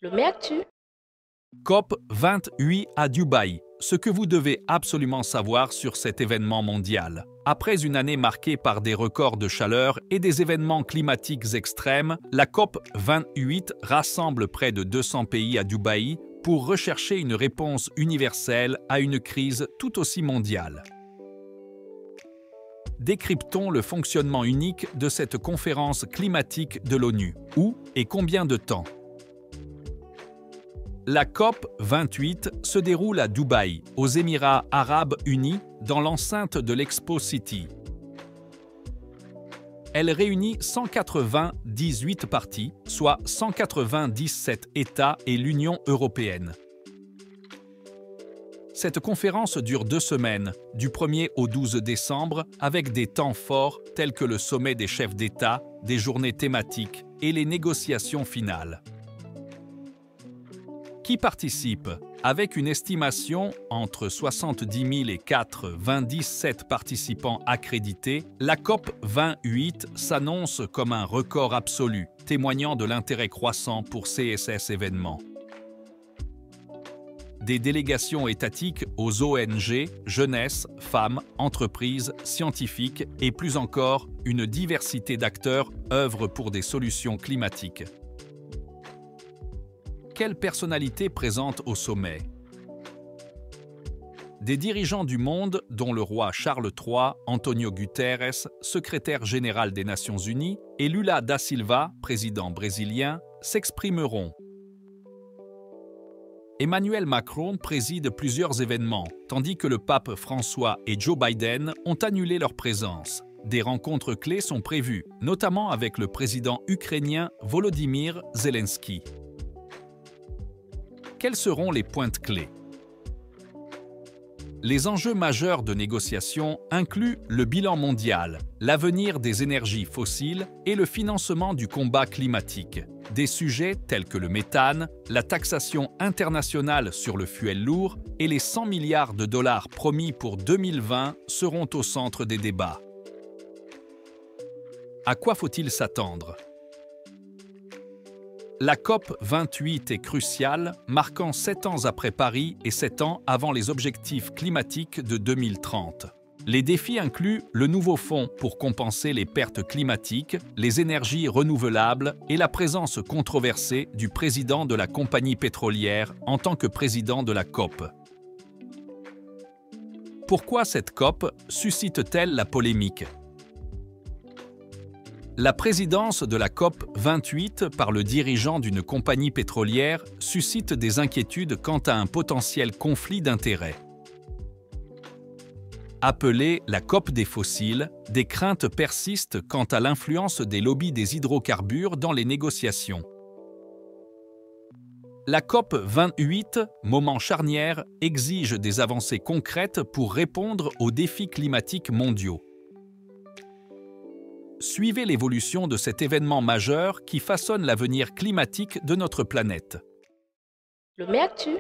Lomé Actu. COP 28 à Dubaï. Ce que vous devez absolument savoir sur cet événement mondial. Après une année marquée par des records de chaleur et des événements climatiques extrêmes, la COP 28 rassemble près de 200 pays à Dubaï pour rechercher une réponse universelle à une crise tout aussi mondiale. Décryptons le fonctionnement unique de cette conférence climatique de l'ONU. Où et combien de temps? La COP 28 se déroule à Dubaï, aux Émirats arabes unis, dans l'enceinte de l'Expo City. Elle réunit 198 parties, soit 197 États et l'Union européenne. Cette conférence dure 2 semaines, du 1er au 12 décembre, avec des temps forts tels que le sommet des chefs d'État, des journées thématiques et les négociations finales. Qui participe? Avec une estimation entre 70 000 et 97 participants accrédités, la COP 28 s'annonce comme un record absolu, témoignant de l'intérêt croissant pour CSS événements. Des délégations étatiques aux ONG, jeunesse, femmes, entreprises, scientifiques et plus encore, une diversité d'acteurs œuvrent pour des solutions climatiques. Quelles personnalités présentes au sommet? Des dirigeants du monde, dont le roi Charles III, Antonio Guterres, secrétaire général des Nations Unies, et Lula da Silva, président brésilien, s'exprimeront. Emmanuel Macron préside plusieurs événements, tandis que le pape François et Joe Biden ont annulé leur présence. Des rencontres clés sont prévues, notamment avec le président ukrainien Volodymyr Zelensky. Quelles seront les pointes clés? Les enjeux majeurs de négociation incluent le bilan mondial, l'avenir des énergies fossiles et le financement du combat climatique. Des sujets tels que le méthane, la taxation internationale sur le fuel lourd et les 100 milliards de dollars promis pour 2020 seront au centre des débats. À quoi faut-il s'attendre? La COP 28 est cruciale, marquant 7 ans après Paris et 7 ans avant les objectifs climatiques de 2030. Les défis incluent le nouveau fonds pour compenser les pertes climatiques, les énergies renouvelables et la présence controversée du président de la compagnie pétrolière en tant que président de la COP. Pourquoi cette COP suscite-t-elle la polémique? La présidence de la COP 28 par le dirigeant d'une compagnie pétrolière suscite des inquiétudes quant à un potentiel conflit d'intérêts. Appelée la COP des fossiles, des craintes persistent quant à l'influence des lobbies des hydrocarbures dans les négociations. La COP 28, moment charnière, exige des avancées concrètes pour répondre aux défis climatiques mondiaux. Suivez l'évolution de cet événement majeur qui façonne l'avenir climatique de notre planète. Lomé Actu.